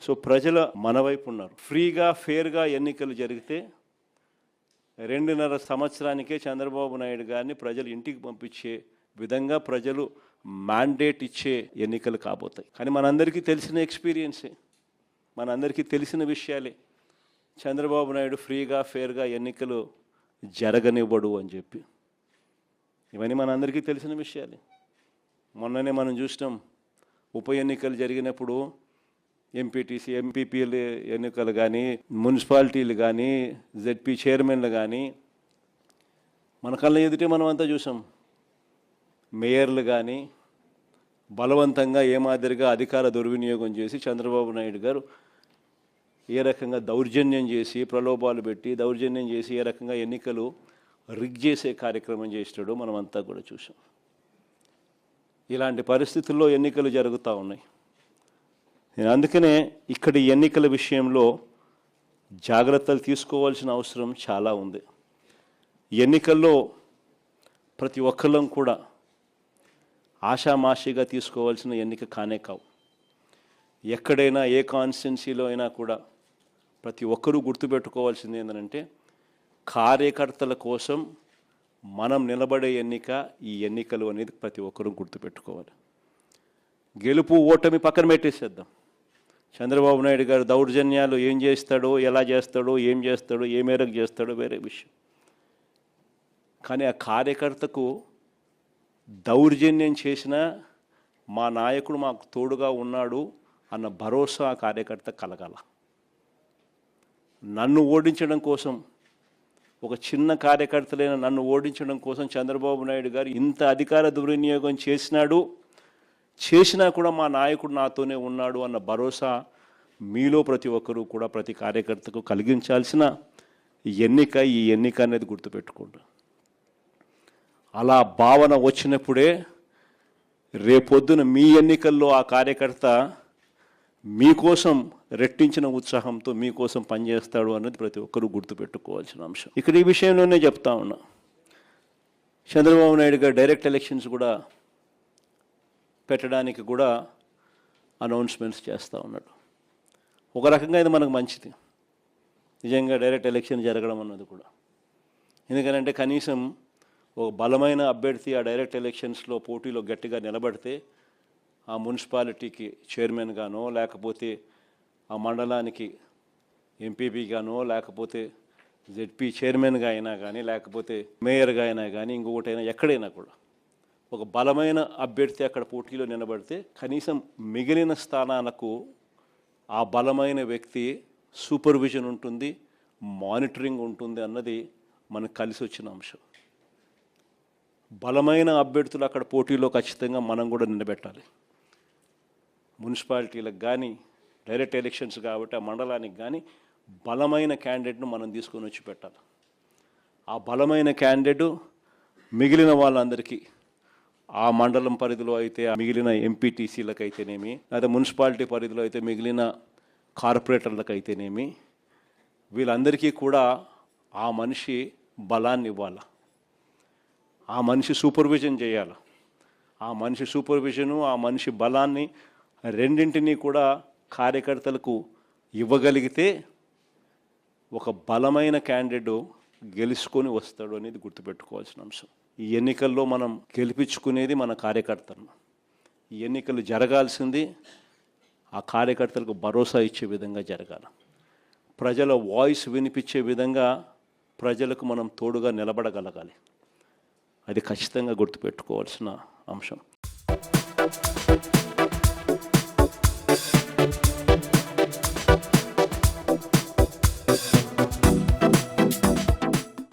So ప్రజల మన వైపు ఉన్నారు. ఫ్రీగా ఫేర్గా ఎన్నికలు జరిగితే 2.5 సంవత్సరానికే చంద్రబాబు నాయుడు గారిని ప్రజలు ఇంటికి పంపించే విధంగా ప్రజలు మ్యాండేట్ ఇచ్చే ఎన్నికలు కాబోతాయి. కానీ మనందరికీ తెలిసిన ఎక్స్పీరియన్సే, మనందరికీ తెలిసిన విషయాలే. చంద్రబాబు నాయుడు ఫ్రీగా ఫేర్గా ఎన్నికలు జరగనివ్వడు అని చెప్పి, ఇవన్నీ మనందరికీ తెలిసిన విషయాలే. మొన్ననే మనం చూసినాం, ఉప ఎన్నికలు జరిగినప్పుడు ఎంపీటీసీ ఎంపీపీలు ఎన్నికలు కానీ, మున్సిపాలిటీలు కానీ, జెడ్పీ చైర్మన్లు కానీ మన కళ్ళ ఎదుటే మనం అంతా చూసాం. మేయర్లు కానీ బలవంతంగా ఏ మాదిరిగా అధికార దుర్వినియోగం చేసి చంద్రబాబు నాయుడు గారు ఏ రకంగా దౌర్జన్యం చేసి, ప్రలోభాలు పెట్టి దౌర్జన్యం చేసి ఏ రకంగా ఎన్నికలు రిగ్ చేసే కార్యక్రమం చేస్తాడో మనం అంతా కూడా చూసాం. ఇలాంటి పరిస్థితుల్లో ఎన్నికలు జరుగుతూ ఉన్నాయి. నేను అందుకనే ఇక్కడ ఎన్నికల విషయంలో జాగ్రత్తలు తీసుకోవాల్సిన అవసరం చాలా ఉంది. ఎన్నికల్లో ప్రతి ఒక్కళ్ళం కూడా ఆషామాషిగా తీసుకోవాల్సిన ఎన్నిక కానే కావు. ఎక్కడైనా ఏ కాన్స్టిట్యున్సీలో అయినా కూడా ప్రతి ఒక్కరూ గుర్తుపెట్టుకోవాల్సింది ఏంటంటే, కార్యకర్తల కోసం మనం నిలబడే ఎన్నిక ఈ ఎన్నికలు అనేది ప్రతి ఒక్కరూ గుర్తుపెట్టుకోవాలి. గెలుపు ఓటమి పక్కన పెట్టేసేద్దాం. చంద్రబాబు నాయుడు గారు దౌర్జన్యాలు ఏం చేస్తాడో, ఎలా చేస్తాడో, ఏం చేస్తాడో, ఏ మేరకు చేస్తాడో వేరే విషయం. కానీ ఆ కార్యకర్తకు దౌర్జన్యం చేసిన మా నాయకుడు మాకు తోడుగా ఉన్నాడు అన్న భరోసా ఆ కార్యకర్త కలగాల. నన్ను ఓడించడం కోసం, ఒక చిన్న కార్యకర్తలైన నన్ను ఓడించడం కోసం చంద్రబాబు నాయుడు గారు ఇంత అధికార దుర్వినియోగం చేసినా కూడా మా నాయకుడు నాతోనే ఉన్నాడు అన్న భరోసా మీలో ప్రతి ఒక్కరూ కూడా ప్రతి కార్యకర్తకు కలిగించాల్సిన ఎన్నిక ఈ ఎన్నిక అనేది గుర్తుపెట్టుకోండి. అలా భావన వచ్చినప్పుడే రేపొద్దున మీ ఎన్నికల్లో ఆ కార్యకర్త మీకోసం రెట్టించిన ఉత్సాహంతో మీకోసం పనిచేస్తాడు అన్నది ప్రతి ఒక్కరూ గుర్తుపెట్టుకోవాల్సిన అంశం. ఇక్కడ ఈ విషయంలోనే చెప్తా ఉన్నా, చంద్రబాబు నాయుడు గారు డైరెక్ట్ ఎలక్షన్స్ కూడా పెట్టడానికి కూడా అనౌన్స్మెంట్స్ చేస్తూ ఉన్నాడు. ఒక రకంగా ఇది మనకు మంచిది, నిజంగా డైరెక్ట్ ఎలక్షన్ జరగడం అన్నది కూడా. ఎందుకంటే కనీసం ఒక బలమైన అభ్యర్థి ఆ డైరెక్ట్ ఎలక్షన్స్లో పోటీలో గట్టిగా నిలబడితే ఆ మున్సిపాలిటీకి చైర్మన్గానో, లేకపోతే ఆ మండలానికి ఎంపీపీగానో, లేకపోతే జెడ్పీ చైర్మన్గా అయినా కానీ, లేకపోతే మేయర్గా అయినా కానీ, ఇంకొకటైనా ఎక్కడైనా కూడా ఒక బలమైన అభ్యర్థి అక్కడ పోటీలో నిలబడితే కనీసం మిగిలిన స్థానాలకు ఆ బలమైన వ్యక్తి సూపర్విజన్ ఉంటుంది, మానిటరింగ్ ఉంటుంది అన్నది మనకు కలిసి వచ్చిన అంశం. బలమైన అభ్యర్థులు అక్కడ పోటీలో ఖచ్చితంగా మనం కూడా నిలబెట్టాలి. మున్సిపాలిటీలకు కానీ డైరెక్ట్ ఎలక్షన్స్ కాబట్టి ఆ మండలానికి కానీ బలమైన క్యాండిడేట్ను మనం తీసుకొని వచ్చి పెట్టాలి. ఆ బలమైన క్యాండిడేట్ మిగిలిన వాళ్ళందరికీ, ఆ మండలం పరిధిలో అయితే మిగిలిన ఎంపీటీసీలకు అయితేనేమి, లేదా మున్సిపాలిటీ పరిధిలో అయితే మిగిలిన కార్పొరేటర్లకు అయితేనేమి, వీళ్ళందరికీ కూడా ఆ మనిషి బలాన్ని ఇవ్వాలి. ఆ మనిషి సూపర్విజన్ చేయాలి. ఆ మనిషి సూపర్విజను, ఆ మనిషి బలాన్ని రెండింటినీ కూడా కార్యకర్తలకు ఇవ్వగలిగితే ఒక బలమైన క్యాండిడేట్ గెలుచుకొని వస్తాడు అనేది గుర్తుపెట్టుకోవాల్సిన అంశం. ఈ ఎన్నికల్లో మనం గెలిపించుకునేది మన కార్యకర్తలను. ఈ ఎన్నికలు జరగాల్సింది ఆ కార్యకర్తలకు భరోసా ఇచ్చే విధంగా జరగాలి. ప్రజల వాయిస్ వినిపించే విధంగా ప్రజలకు మనం తోడుగా నిలబడగలగాలి. అది ఖచ్చితంగా గుర్తుపెట్టుకోవాల్సిన అంశం.